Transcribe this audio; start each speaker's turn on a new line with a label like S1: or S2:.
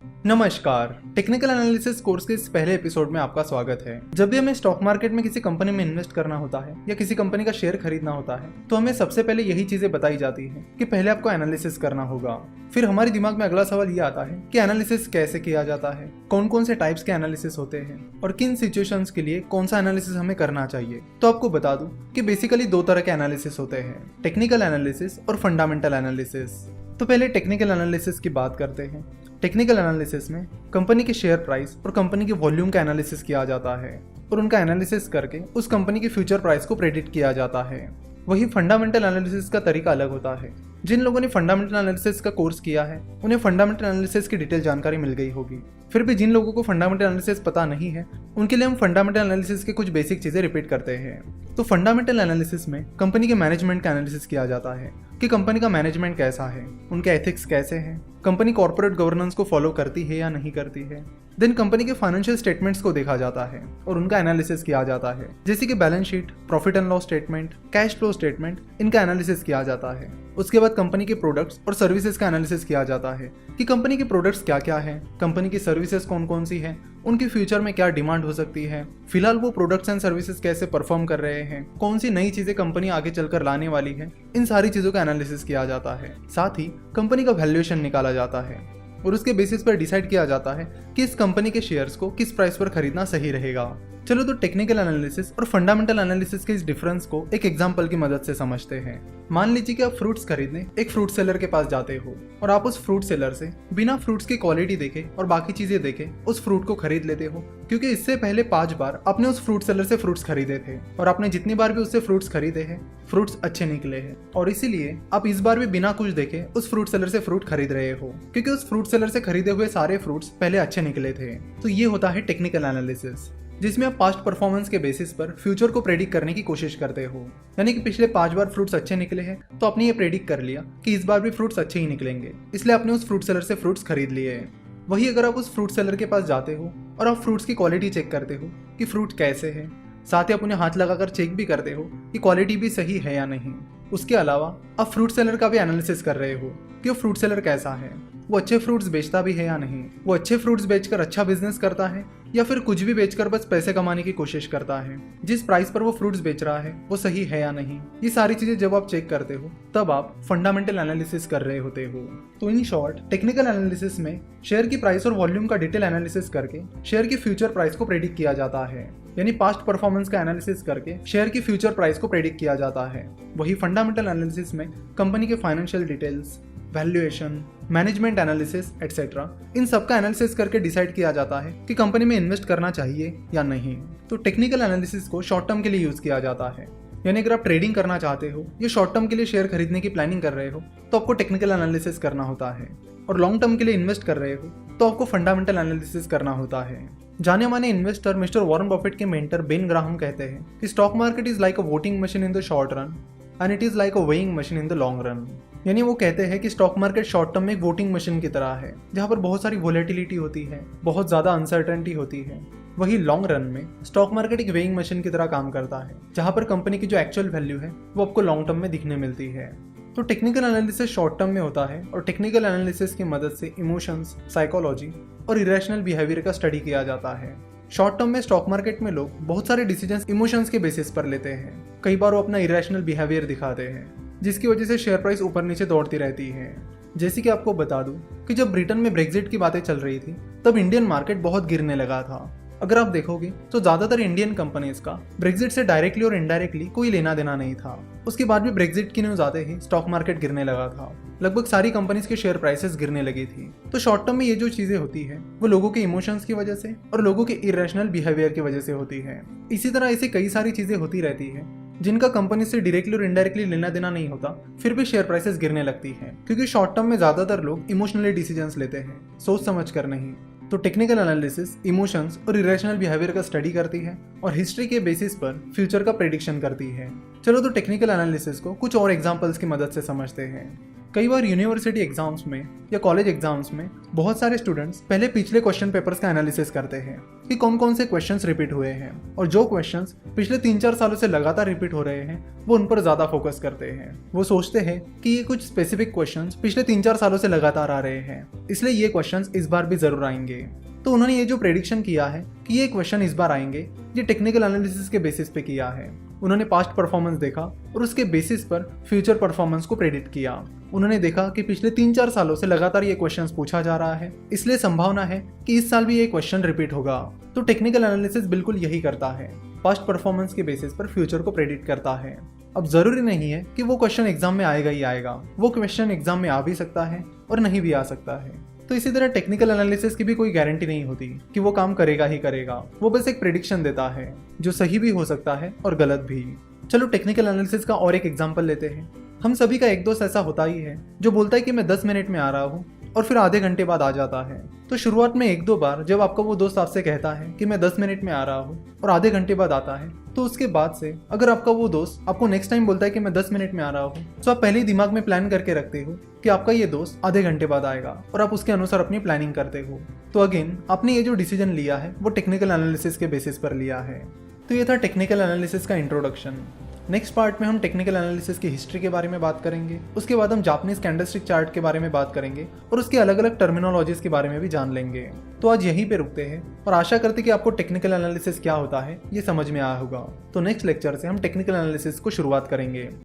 S1: नमस्कार। Technical analysis course के इस पहले एपिसोड में आपका स्वागत है। जब भी हमें स्टॉक मार्केट में किसी कंपनी में इन्वेस्ट करना होता है या किसी कंपनी का शेयर खरीदना होता है तो हमें सबसे पहले यही चीजें बताई जाती है कि पहले आपको एनालिसिस करना होगा। फिर हमारे दिमाग में अगला सवाल ये आता है कि एनालिसिस कैसे किया जाता है, कौन कौन से टाइप्स के एनालिसिस होते हैं और किन सिचुएशंस के लिए कौन सा एनालिसिस हमें करना चाहिए। तो आपको बता दूं कि बेसिकली दो तरह के एनालिसिस होते हैं, टेक्निकल एनालिसिस और फंडामेंटल एनालिसिस। तो पहले टेक्निकल एनालिसिस की बात करते हैं। टेक्निकल एनालिसिस में कंपनी के शेयर प्राइस और कंपनी के वॉल्यूम का एनालिसिस किया जाता है और उनका एनालिसिस करके उस कंपनी की फ्यूचर प्राइस को प्रेडिक्ट किया जाता है। वही फंडामेंटल एनालिसिस का तरीका अलग होता है। जिन लोगों ने फंडामेंटल एनालिसिस का कोर्स किया है उन्हें फंडामेंटल एनालिसिस की डिटेल जानकारी मिल गई होगी। फिर भी जिन लोगों को फंडामेंटल एनालिसिस पता नहीं है उनके लिए हम फंडामेंटल एनालिसिस के कुछ बेसिक चीजें रिपीट करते हैं। तो फंडामेंटल एनालिसिस में कंपनी के मैनेजमेंट का एनालिसिस किया जाता है कि कंपनी का मैनेजमेंट कैसा है, उनके एथिक्स कैसे हैं, कंपनी कॉर्पोरेट गवर्नेंस को फॉलो करती है या नहीं करती है। देन कंपनी के फाइनेंशियल स्टेटमेंट्स को देखा जाता है और उनका एनालिसिस किया जाता है, जैसे कि balance sheet, profit and loss statement, cash flow statement, इनका एनालिसिस किया जाता है। उसके बाद कंपनी के प्रोडक्ट्स और सर्विसेज का एनालिसिस किया जाता है कि कंपनी के प्रोडक्ट्स क्या क्या है, कंपनी की सर्विसेज कौन कौन सी हैं, उनकी फ्यूचर में क्या डिमांड हो सकती है, फिलहाल वो प्रोडक्ट्स एंड सर्विसेज कैसे परफॉर्म कर रहे हैं, कौन सी नई चीजें कंपनी आगे चलकर लाने वाली है। इन सारी चीजों का एनालिसिस किया जाता है। साथ ही कंपनी का वैल्यूएशन निकाला जाता है और उसके बेसिस पर डिसाइड किया जाता है कि इस कंपनी के शेयर्स को किस प्राइस पर खरीदना सही रहेगा। चलो तो टेक्निकल एनालिसिस और फंडामेंटल एनालिसिस के इस डिफरेंस को एक एग्जांपल की मदद से समझते हैं। मान लीजिए कि आप फ्रूट्स खरीदने एक फ्रूट सेलर के पास जाते हो और आप उस फ्रूट सेलर से बिना फ्रूट्स की क्वालिटी देखे और बाकी चीजें देखे उस फ्रूट को खरीद लेते हो, क्योंकि इससे पहले 5 बार आपने उस फ्रूट सेलर से फ्रूट्स खरीदे थे और आपने जितनी बार भी उससे फ्रूट्स खरीदे हैं फ्रूट्स अच्छे निकले हैं और इसीलिए आप इस बार भी बिना कुछ देखे उस फ्रूट सेलर से फ्रूट खरीद रहे हो, क्योंकि उस फ्रूट सेलर से खरीदे हुए सारे फ्रूट्स पहले अच्छे निकले थे। तो ये होता है टेक्निकल एनालिसिस, जिसमें आप पास्ट परफॉर्मेंस के बेसिस पर फ्यूचर को प्रेडिक्ट करने की कोशिश करते हो। यानी कि पिछले 5 बार फ्रूट्स अच्छे निकले हैं तो आपने ये प्रेडिक्ट कर लिया कि इस बार भी फ्रूट्स अच्छे ही निकलेंगे, इसलिए आपने उस फ्रूट सेलर से फ्रूट्स खरीद लिए हैं। वही अगर आप उस फ्रूट सेलर के पास जाते हो और आप फ्रूट्स की क्वालिटी चेक करते हो कि फ्रूट कैसे है, साथ ही आप उन्हें हाथ लगाकर चेक भी करते हो कि क्वालिटी भी सही है या नहीं। उसके अलावा आप फ्रूट सेलर का भी एनालिसिस कर रहे हो कि वो फ्रूट सेलर कैसा है, वो अच्छे फ्रूट्स बेचता भी है या नहीं, वो अच्छे फ्रूट्स बेचकर अच्छा बिजनेस करता है या फिर कुछ भी बेचकर बस पैसे कमाने की कोशिश करता है, जिस प्राइस पर वो फ्रूट्स बेच रहा है वो सही है या नहीं। ये सारी चीजें जब आप चेक करते हो तब आप फंडामेंटल एनालिसिस कर रहे होते हो। तो इन शॉर्ट टेक्निकल एनालिसिस में शेयर की प्राइस और वॉल्यूम का डिटेल एनालिसिस करके शेयर की फ्यूचर प्राइस को प्रेडिक्ट किया जाता है, यानी पास्ट परफॉर्मेंस का एनालिसिस करके शेयर की फ्यूचर प्राइस को प्रेडिक्ट किया जाता है। वही फंडामेंटल एनालिसिस में कंपनी के financial details, valuation, management analysis etcetera, इन सब का एनालिसिस करके डिसाइड किया जाता है कि कंपनी में इन्वेस्ट करना चाहिए या नहीं। तो टेक्निकल एनालिसिस को शॉर्ट टर्म के लिए यूज किया जाता है, यानी अगर आप ट्रेडिंग करना चाहते हो या शॉर्ट टर्म के लिए शेयर खरीदने की प्लानिंग कर रहे हो तो आपको टेक्निकल एनालिसिस करना होता है, और लॉन्ग टर्म के लिए इन्वेस्ट कर रहे हो तो आपको फंडामेंटल एनालिसिस करना होता है। जाने माने इन्वेस्टर मिस्टर वॉरेन बफेट के मेंटर बेन ग्राहम कहते हैं कि stock market is like a voting machine in the short run and it is like a weighing machine in the long run. यानी वो कहते हैं कि स्टॉक मार्केट शॉर्ट टर्म में एक वोटिंग मशीन की तरह है जहां पर बहुत सारी वोलेटिलिटी होती है, बहुत ज्यादा अनसर्टेनिटी होती है। वही लॉन्ग रन में स्टॉक मार्केट एक वेइंग मशीन की तरह काम करता है जहां पर कंपनी की जो एक्चुअल वैल्यू है वो आपको लॉन्ग टर्म में दिखने मिलती है। तो टेक्निकल एनालिसिस शॉर्ट टर्म में होता है और टेक्निकल एनालिसिस की मदद से इमोशंस, साइकोलॉजी और इरेशनल बिहेवियर का स्टडी किया जाता है। शॉर्ट टर्म में स्टॉक मार्केट में लोग बहुत सारे डिसीजंस इमोशंस के बेसिस पर लेते हैं। कई बार वो अपना इरेशनल बिहेवियर दिखाते हैं जिसकी वजह से शेयर प्राइस ऊपर नीचे दौड़ती रहती है। जैसे कि आपको बता दूं कि जब ब्रिटेन में ब्रेक्जिट की बातें चल रही थी तब इंडियन मार्केट बहुत गिरने लगा था। अगर आप देखोगे तो ज्यादातर इंडियन कंपनीज का ब्रेक्जिट से डायरेक्टली और इनडायरेक्टली कोई लेना देना नहीं था। उसके बाद भी ब्रेक्जिट की न्यूज आते ही स्टॉक मार्केट गिरने लगा था, लगभग सारी कंपनीज के शेयर प्राइसेस गिरने लगी थी। तो शॉर्ट टर्म में ये जो चीजें होती है वो लोगों के इमोशंस की वजह से और लोगों के इरेशनल बिहेवियर की वजह से होती है। इसी तरह ऐसी कई सारी चीजें होती रहती है जिनका कंपनी से डायरेक्टली और इनडायरेक्टली लेना देना नहीं होता, फिर भी शेयर प्राइसेस गिरने लगती है, क्योंकि शॉर्ट टर्म में ज्यादातर लोग इमोशनली डिसीजंस लेते हैं, सोच समझ कर नहीं। तो टेक्निकल एनालिसिस इमोशंस और इरेशनल बिहेवियर का स्टडी करती है और हिस्ट्री के बेसिस पर फ्यूचर का प्रेडिक्शन करती है। चलो तो टेक्निकल एनालिसिस को कुछ और एग्जांपल्स की मदद से समझते हैं। कई बार यूनिवर्सिटी एग्जाम्स में या कॉलेज एग्जाम्स में बहुत सारे स्टूडेंट्स पहले पिछले क्वेश्चन पेपर्स का एनालिसिस करते हैं कि कौन कौन से क्वेश्चंस रिपीट हुए हैं, और जो क्वेश्चंस पिछले 3-4 सालों से लगातार रिपीट हो रहे हैं वो उन पर ज़्यादा फोकस करते हैं। वो सोचते हैं कि ये कुछ स्पेसिफिक क्वेश्चंस पिछले 3-4 सालों से लगातार आ रहे हैं, इसलिए ये क्वेश्चंस इस बार भी ज़रूर आएंगे। तो उन्होंने ये जो प्रेडिक्शन किया है कि ये क्वेश्चन इस बार आएंगे, ये टेक्निकल एनालिसिस के बेसिस पे किया है। उन्होंने पास्ट परफॉर्मेंस देखा और उसके बेसिस पर फ्यूचर परफॉर्मेंस को प्रेडिक्ट किया। उन्होंने देखा कि पिछले 3-4 सालों से लगातार ये क्वेश्चंस पूछा जा रहा है, इसलिए संभावना है कि इस साल भी ये क्वेश्चन रिपीट होगा। तो टेक्निकल एनालिसिस बिल्कुल यही करता है, पास्ट परफॉर्मेंस के बेसिस पर फ्यूचर को प्रेडिक्ट करता है। अब जरूरी नहीं है कि वो क्वेश्चन एग्जाम में आएगा ही आएगा, वो क्वेश्चन एग्जाम में आ भी सकता है और नहीं भी आ सकता है। तो इसी तरह टेक्निकल एनालिसिस की भी कोई गारंटी नहीं होती कि वो काम करेगा ही करेगा, वो बस एक प्रेडिक्शन देता है जो सही भी हो सकता है और गलत भी। चलो टेक्निकल एनालिसिस का और एक एग्जांपल लेते हैं। हम सभी का एक दोस्त ऐसा होता ही है जो बोलता है कि मैं 10 मिनट में आ रहा हूँ और फिर आधे घंटे बाद आ जाता है। तो शुरुआत में 1-2 बार जब आपका वो दोस्त आपसे कहता है कि मैं 10 मिनट में आ रहा हूँ और आधे घंटे बाद आता है, तो उसके बाद से अगर आपका वो दोस्त आपको नेक्स्ट टाइम बोलता है कि मैं 10 मिनट में आ रहा हूँ, तो आप पहले ही दिमाग में प्लान करके रखते हो कि आपका ये दोस्त आधे घंटे बाद आएगा और आप उसके अनुसार अपनी प्लानिंग करते हो। तो अगेन आपने ये जो डिसीजन लिया है वो टेक्निकल एनालिसिस के बेसिस पर लिया है। तो ये था टेक्निकल एनालिसिस का इंट्रोडक्शन। नेक्स्ट पार्ट में हम टेक्निकल एनालिसिस की हिस्ट्री के बारे में बात करेंगे, उसके बाद हम जापानीज कैंडलस्टिक चार्ट के बारे में बात करेंगे और उसके अलग अलग टर्मिनोलॉजीज के बारे में भी जान लेंगे। तो आज यहीं पे रुकते हैं और आशा करते कि आपको टेक्निकल एनालिसिस क्या होता है ये समझ में आया होगा। तो नेक्स्ट लेक्चर से हम टेक्निकल एनालिसिस को शुरुआत करेंगे।